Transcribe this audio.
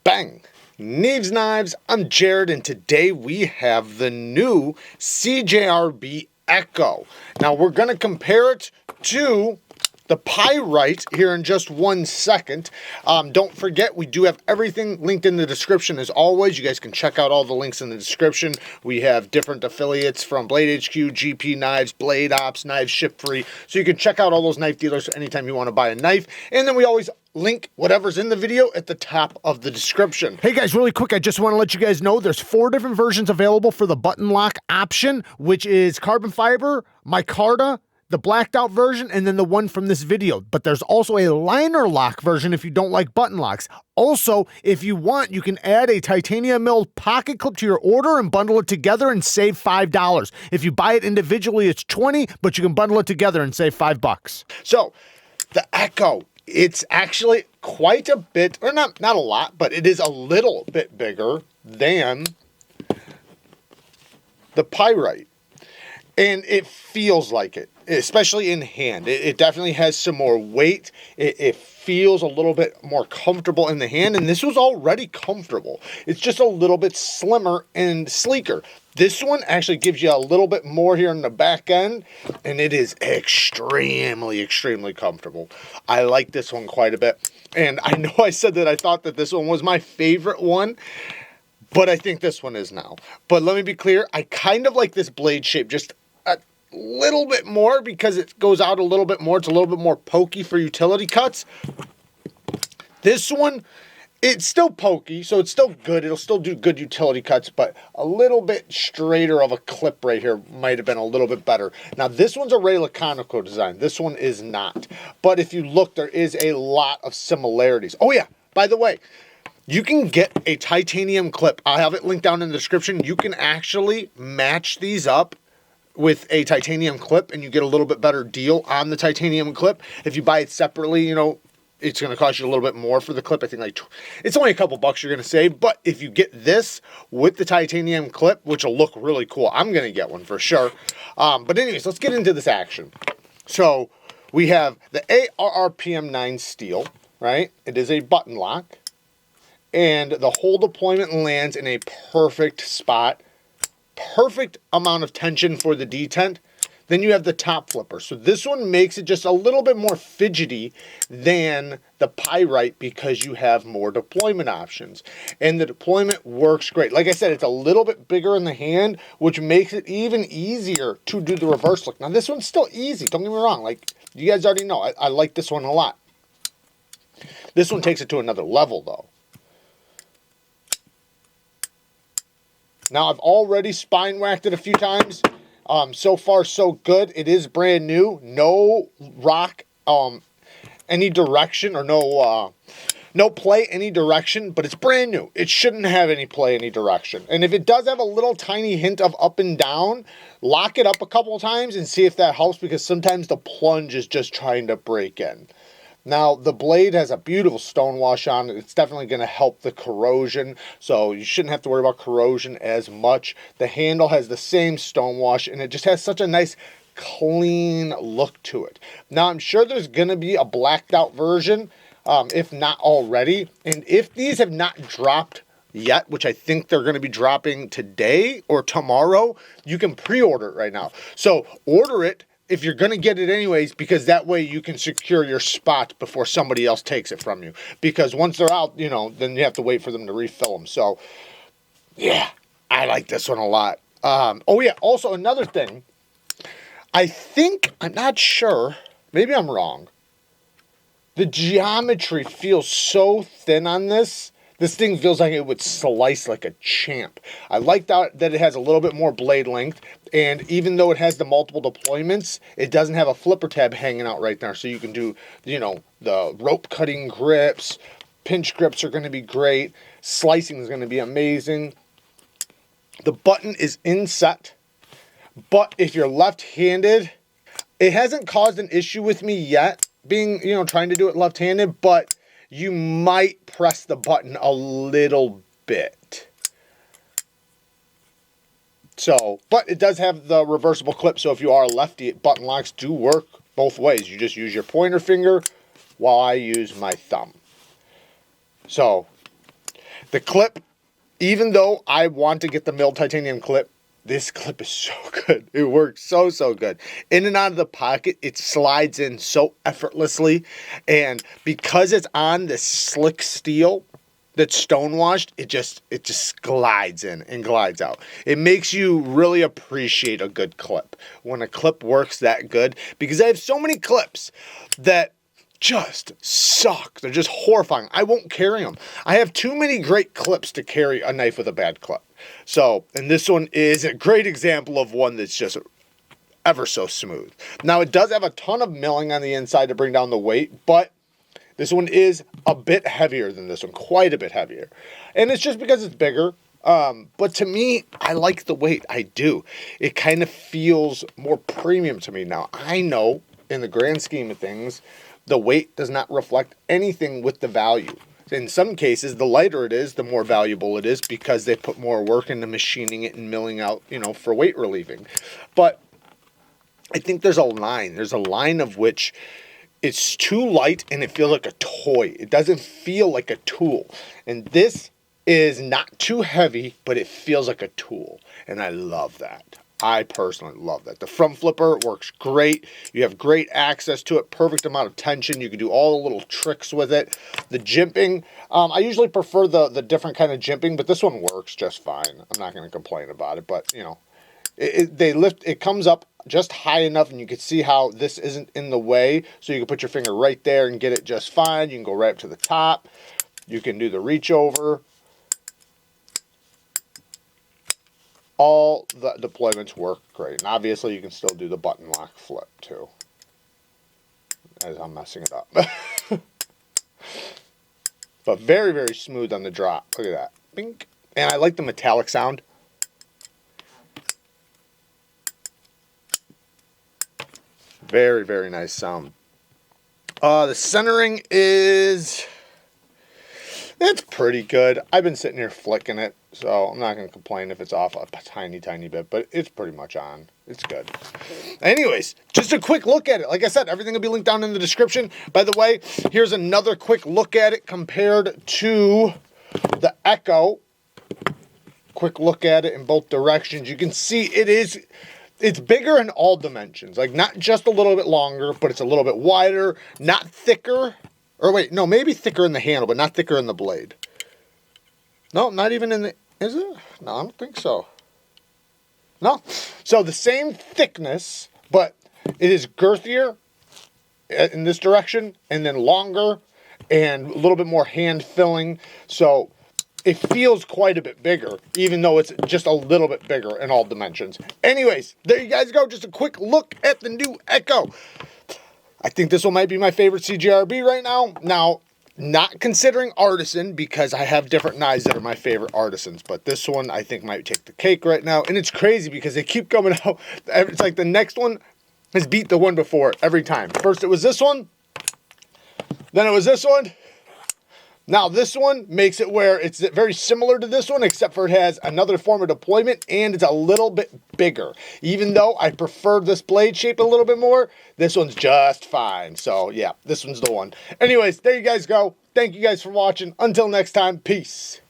Bang! Neeves Knives, I'm Jared, and today we have the new CJRB EKKO. Now we're going to compare it to the PYRITE here in just 1 second. Don't forget, we do have everything linked in the description as always. You guys can check out all the links in the description. We have different affiliates from Blade HQ, GP Knives, Blade Ops, Knives Ship Free. So you can check out all those knife dealers anytime you want to buy a knife. And then we always link whatever's in the video at the top of the description. Hey guys, really quick, I just want to let you guys know there's 4 different versions available for the button lock option, which is carbon fiber, micarta, the blacked out version, and then the one from this video. But there's also a liner lock version if you don't like button locks. Also, if you want, you can add a titanium milled pocket clip to your order and bundle it together and save $5. If you buy it individually, it's $20, but you can bundle it together and save $5. So, the EKKO, it's actually quite a bit, or not a lot, but it is a little bit bigger than the PYRITE. And it feels like it, especially in hand. It definitely has some more weight. It feels a little bit more comfortable in the hand, and this was already comfortable. It's just a little bit slimmer and sleeker. This one actually gives you a little bit more here in the back end, and it is extremely, extremely comfortable. I like this one quite a bit. And I know I said that I thought that this one was my favorite one, but I think this one is now. But let me be clear, I kind of like this blade shape just a little bit more because it goes out a little bit more. It's a little bit more pokey for utility cuts. This one, it's still pokey, so it's still good. It'll still do good utility cuts, but a little bit straighter of a clip right here might have been a little bit better. Now, this one's a Ray Laconico design. This one is not. But if you look, there is a lot of similarities. Oh, yeah, by the way, you can get a titanium clip. I'll have it linked down in the description. You can actually match these up with a titanium clip, and you get a little bit better deal on the titanium clip. If you buy it separately, you know, it's going to cost you a little bit more for the clip. I think like it's only a couple bucks you're going to save. But if you get this with the titanium clip, which will look really cool, I'm going to get one for sure. But anyways, let's get into this action. So we have the ARRPM9 steel, right? It is a button lock. And the whole deployment lands in a perfect spot. Perfect amount of tension for the detent. Then you have the top flipper. So this one makes it just a little bit more fidgety than the PYRITE because you have more deployment options. And the deployment works great. Like I said, it's a little bit bigger in the hand, which makes it even easier to do the reverse look. Now this one's still easy, don't get me wrong. Like you guys already know, I like this one a lot. This one takes it to another level though. Now, I've already spine whacked it a few times. So far, so good. It is brand new. No rock any direction, or no play any direction, but it's brand new. It shouldn't have any play any direction. And if it does have a little tiny hint of up and down, lock it up a couple of times and see if that helps, because sometimes the plunge is just trying to break in. Now, the blade has a beautiful stone wash on it. It's definitely going to help the corrosion, so you shouldn't have to worry about corrosion as much. The handle has the same stone wash, and it just has such a nice, clean look to it. Now, I'm sure there's going to be a blacked out version, if not already. And if these have not dropped yet, which I think they're going to be dropping today or tomorrow, you can pre-order it right now. So order it if you're going to get it anyways, because that way you can secure your spot before somebody else takes it from you. Because once they're out, you know, then you have to wait for them to refill them. So, yeah, I like this one a lot. Oh, yeah, also another thing. I think, I'm not sure, maybe I'm wrong. The geometry feels so thin on this. This thing feels like it would slice like a champ. I like that it has a little bit more blade length. And even though it has the multiple deployments, it doesn't have a flipper tab hanging out right there. So you can do, you know, the rope cutting grips. Pinch grips are going to be great. Slicing is going to be amazing. The button is inset. But if you're left-handed, it hasn't caused an issue with me yet, being, you know, trying to do it left-handed, but you might press the button a little bit. So, but it does have the reversible clip, so if you are a lefty, button locks do work both ways. You just use your pointer finger while I use my thumb. So, The clip, even though I want to get the milled titanium clip, this clip is so good. It works so, so good. In and out of the pocket, it slides in so effortlessly. And because it's on this slick steel that's stonewashed, it just glides in and glides out. It makes you really appreciate a good clip when a clip works that good, because I have so many clips that just suck. They're just horrifying. I won't carry them. I have too many great clips to carry a knife with a bad clip. So, and this one is a great example of one that's just ever so smooth. Now, it does have a ton of milling on the inside to bring down the weight, but this one is a bit heavier than this one, quite a bit heavier. And it's just because it's bigger. But to me, I like the weight. I do. It kind of feels more premium to me. Now, I know in the grand scheme of things, the weight does not reflect anything with the value. In some cases, the lighter it is, the more valuable it is, because they put more work into machining it and milling out, you know, for weight relieving. But I think there's a line. There's a line of which it's too light and it feels like a toy. It doesn't feel like a tool. And this is not too heavy, but it feels like a tool. And I love that. I personally love that. The front flipper works great. You have great access to it, perfect amount of tension. You can do all the little tricks with it. The jimping, I usually prefer the different kind of jimping, but this one works just fine. I'm not going to complain about it, but you know, it comes up just high enough, and you can see how this isn't in the way, so you can put your finger right there and get it just fine. You can go right up to the top. You can do the reach over. All the deployments work great. And obviously you can still do the button lock flip too, as I'm messing it up. But very, very smooth on the drop. Look at that. Bink. And I like the metallic sound. Very, very nice sound. The centering is... it's pretty good. I've been sitting here flicking it, so I'm not going to complain if it's off a tiny, tiny bit, but it's pretty much on. It's good. Anyways, just a quick look at it. Like I said, everything will be linked down in the description. By the way, here's another quick look at it compared to the EKKO. Quick look at it in both directions. You can see it's bigger in all dimensions. Like, not just a little bit longer, but it's a little bit wider, not thicker. Or wait, no, maybe thicker in the handle, but not thicker in the blade. No, not even in the... is it? No, I don't think so. No. So the same thickness, but it is girthier in this direction, and then longer, and a little bit more hand-filling. So it feels quite a bit bigger, even though it's just a little bit bigger in all dimensions. Anyways, there you guys go. Just a quick look at the new EKKO. I think this one might be my favorite CJRB right now. Now, not considering Artisan, because I have different knives that are my favorite Artisans, but this one I think might take the cake right now. And it's crazy because they keep coming out. It's like the next one has beat the one before every time. First it was this one, then it was this one. Now this one makes it where it's very similar to this one, except for it has another form of deployment and it's a little bit bigger. Even though I prefer this blade shape a little bit more, this one's just fine. So yeah, this one's the one. Anyways, there you guys go. Thank you guys for watching. Until next time, peace.